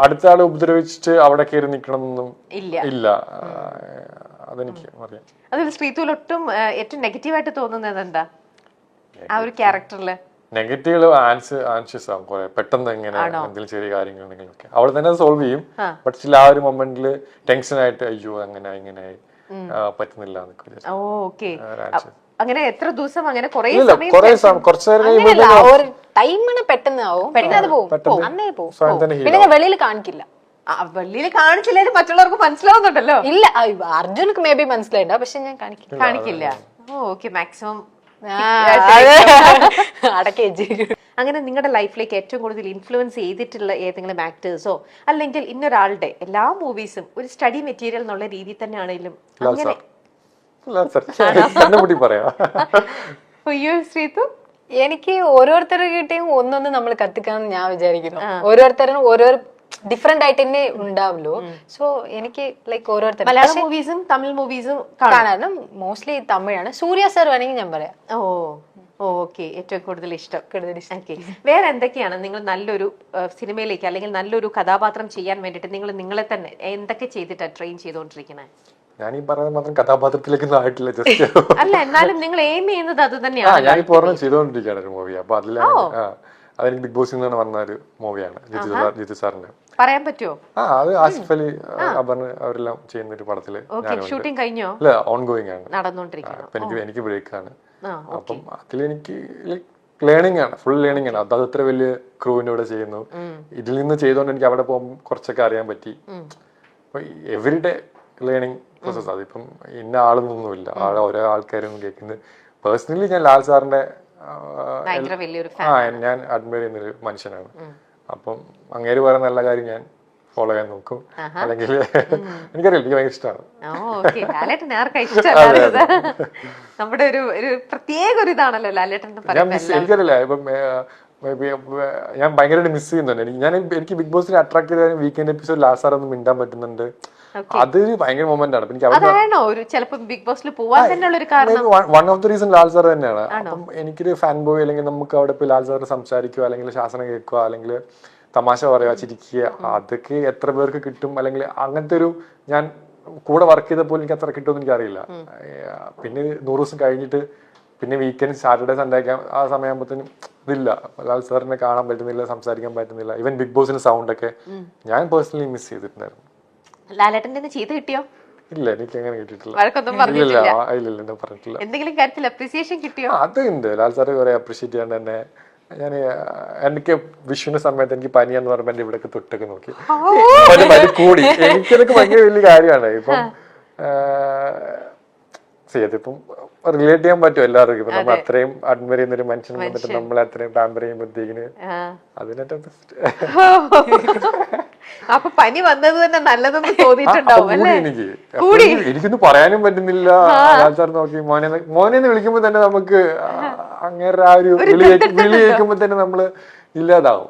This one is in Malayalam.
അടുത്ത ആളെ ഉപദ്രവിച്ചിട്ട് അവിടെ കയറി നിൽക്കണമെന്നൊന്നും ഇല്ല. അതെനിക്ക് അറിയാം. അതിൽ ശ്രീതുൽ ഒട്ടും ഏറ്റവും നെഗറ്റീവായിട്ട് തോന്നുന്നത് എന്താ ആ ഒരു ക്യാരക്ടറില്? നെഗറ്റീവ് ആൻഷ്യസ് ആവും കുറെ പെട്ടെന്ന് ഇങ്ങനെ എന്തെങ്കിലും ചെറിയ കാര്യങ്ങൾ ഉണ്ടെങ്കിലൊക്കെ അവൾ തന്നെ സോൾവ് ചെയ്യും. ബട്ട് സ്റ്റിൽ ആ ഒരു മൊമെന്റില് ടെൻഷൻ ആയിട്ട് അയ്യോ അങ്ങനെ ഇങ്ങനെ പറ്റുന്നില്ല. അങ്ങനെ എത്ര ദിവസം അങ്ങനെ ടൈമിന് പെട്ടെന്ന് ആവും, പിന്നെ അത് പോകും, അന്നേ പോകും. പിന്നെ ഞാൻ വെളിയിൽ കാണിക്കില്ല. വെളിയിൽ കാണിച്ചില്ലേലും മറ്റുള്ളവർക്ക് മനസ്സിലാവുന്നുണ്ടല്ലോ. ഇല്ല, അർജുനക്ക് മേ ബി മനസ്സിലായിണ്ടാവും, പക്ഷെ ഞാൻ കാണിക്കില്ല. ഓക്കെ, മാക്സിമം അടക്കി. അങ്ങനെ നിങ്ങളുടെ ലൈഫിലേക്ക് ഏറ്റവും കൂടുതൽ ഇൻഫ്ലുവൻസ് ചെയ്തിട്ടുള്ള ഏതെങ്കിലും ആക്ടേഴ്സോ അല്ലെങ്കിൽ ഇന്നൊരാളുടെ എല്ലാ മൂവീസും ഒരു സ്റ്റഡി മെറ്റീരിയൽ എന്നുള്ള രീതിയിൽ തന്നെ ആണെങ്കിലും അങ്ങനെ ശ്രീതു? എനിക്ക് ഓരോരുത്തരുടെ കിട്ടിയും ഒന്നൊന്ന് നമ്മൾ കത്തിക്കാന്ന് ഞാൻ വിചാരിക്കുന്നു. ഓരോരുത്തരും ഓരോ ഡിഫറെന്റ് ആയിട്ട് തന്നെ ഉണ്ടാവുമല്ലോ. സോ എനിക്ക് ലൈക്ക് ഓരോരുത്തർ മലയാളം മൂവീസും തമിഴ് മൂവീസും കാണാനും മോസ്റ്റ്ലി തമിഴാണ്. സൂര്യ സാർ വേണമെങ്കിൽ ഞാൻ പറയാം. ഓക്കെ, ഏറ്റവും കൂടുതൽ ഇഷ്ടം. വേറെ എന്തൊക്കെയാണ് നിങ്ങൾ നല്ലൊരു സിനിമയിലേക്ക് അല്ലെങ്കിൽ നല്ലൊരു കഥാപാത്രം ചെയ്യാൻ വേണ്ടിട്ട് നിങ്ങളെ തന്നെ എന്തൊക്കെ ചെയ്തിട്ടാണ് ട്രെയിൻ ചെയ്തുകൊണ്ടിരിക്കുന്നത്? ഞാൻ ഈ പറയുന്നത് മാത്രം കഥാപാത്രത്തിലേക്ക് ആയിട്ടില്ല, ജസ്റ്റ് അല്ല എന്നാലും നിങ്ങൾ എയിം ചെയ്യുന്നത് അത് തന്നെയാണ്. ഞാൻ ഇപ്പോൾ ചെയ്തുകൊണ്ടിരിക്കുകയാണ് ഒരു മൂവി. അപ്പൊ അതെനിക്ക് ബിഗ് ബോസിൽ നിന്നാണ് വന്ന ഒരു മൂവിയാണ്, ജിത്തു സാറിന്റെ. പറയാൻ പറ്റുമോ? അത് ആസിഫ് അലി അപർണ അവരെല്ലാം ചെയ്യുന്ന ഒരു പടത്തില് ഷൂട്ടിംഗ് കഴിഞ്ഞോ? അല്ല, ഓൺ ഗോയിങ് ആണ്, നടന്നുകൊണ്ടിരിക്കുകയാണ്. എനിക്ക് ബ്രേക്ക് ആണ്. അപ്പം അതിലെനിക്ക് ലേണിംഗ് ആണ്, ഫുൾ ലേണിംഗ് ആണ്. അത് അത്ര വലിയ ക്രൂവിന്റെ കൂടെ ചെയ്യുന്നു. ഇതിൽ നിന്ന് ചെയ്തോണ്ട് എനിക്ക് അവിടെ പോകുമ്പോൾ കുറച്ചൊക്കെ അറിയാൻ പറ്റി. Everyday learning process. അതിപ്പം ഇന്ന ആളൊന്നുമില്ല, ഓരോ ആൾക്കാരും കേൾക്കുന്നത്. പേഴ്സണലി ഞാൻ ലാൽ സാറിന്റെ ഞാൻ അഡ്മയർ ചെയ്യുന്നൊരു മനുഷ്യനാണ്. അപ്പം അങ്ങേര് പറയുന്ന നല്ല കാര്യം ഞാൻ ഫോളോ ചെയ്യാൻ നോക്കും. അല്ലെങ്കിൽ എനിക്കറിയില്ല, എനിക്ക് ഭയങ്കര ഇഷ്ടമാണ്. നമ്മുടെ ഒരു പ്രത്യേക ഒരു ഇതാണല്ലോ ലാലേട്ടൻ. എനിക്കറിയില്ല, ഇപ്പം ഞാൻ ഭയങ്കരമായിട്ട് മിസ് ചെയ്യുന്നുണ്ട്. എനിക്ക് ബിഗ് ബോസിനെ അട്രാക്ട് ചെയ്ത വീക്കെൻഡ് എപ്പിസോഡ് ലാസ്റ്റ് സാർ ഒന്ന് മിണ്ടാൻ പറ്റുന്നുണ്ട്. അതൊരു ഭയങ്കര മൊമെന്റ് ആണ്. One of the reason Lal sir തന്നെയാണ്. അപ്പം എനിക്കൊരു ഫാൻ ബോയ് അല്ലെങ്കിൽ നമുക്ക് അവിടെ പോയി ലാൽ സാറിന് സംസാരിക്കുക, അല്ലെങ്കിൽ ശാസനം കേൾക്കുക, അല്ലെങ്കിൽ തമാശ പറയുക, ചിരിക്കുക, അതൊക്കെ എത്ര പേർക്ക് കിട്ടും? അല്ലെങ്കിൽ അങ്ങനത്തെ ഒരു, ഞാൻ കൂടെ വർക്ക് ചെയ്തപ്പോൾ എനിക്ക് അത്ര കിട്ടുമെന്ന് എനിക്കറിയില്ല. പിന്നെ 100 ദിവസം കഴിഞ്ഞിട്ട് പിന്നെ വീക്കെൻഡ് സാറ്റർഡേ സൺഡേ ഒക്കെ ആ സമയമാകുമ്പോഴത്തേനും ഇതില്ല, ലാൽ സാറിനെ കാണാൻ പറ്റുന്നില്ല, സംസാരിക്കാൻ പറ്റുന്നില്ല. ഈവൻ ബിഗ് ബോസിന്റെ സൗണ്ട് ഒക്കെ ഞാൻ പേഴ്സണലി മിസ് ചെയ്തിട്ടുണ്ടായിരുന്നു. ലാലേട്ടന്റെ ചെയ്ത് കിട്ടിയോ? ഇല്ല, എനിക്ക് അങ്ങനെ കിട്ടിയിട്ടില്ല. എന്തെങ്കിലും കാര്യത്തിൽ അപ്രീസിയേഷൻ കിട്ടിയോ? അതുണ്ട്. ലാൽ സാറ് കുറെ അപ്രീഷിയേറ്റ് ചെയ്യാണ്ട് തന്നെ. ഞാൻ എനിക്ക് വിഷുവിന്റെ സമയത്ത് എനിക്ക് പനിയാന്ന് പറയുമ്പോ എന്റെ ഇവിടെയൊക്കെ തൊട്ടൊക്കെ നോക്കി പനി കൂടി. എനിക്കതൊക്കെ ഭയങ്കര വലിയ കാര്യമാണ്. ഇപ്പം അതിപ്പം റിലേറ്റ് ചെയ്യാൻ പറ്റും എല്ലാവർക്കും. ഇപ്പൊ നമ്മൾ അത്രയും അഡ്മയർ ചെയ്യുന്ന ഒരു മനുഷ്യൻ വന്നിട്ട് നമ്മൾ അത്രയും പാമ്പർ ചെയ്യുമ്പോഴത്തേക്കിന് അതിനേറ്റവും ബെസ്റ്റ്. അപ്പൊ പനി വന്നത് തന്നെ നല്ലതെന്ന് തോന്നിയിട്ടുണ്ടാവും. എനിക്കൊന്നും പറയാനും പറ്റുന്നില്ല. നോക്കി മോനെന്ന് വിളിക്കുമ്പോ തന്നെ നമുക്ക് അങ്ങനെ ആ ഒരു വിളി കേൾക്കുമ്പോ തന്നെ നമ്മള് ഇല്ലാതാവും.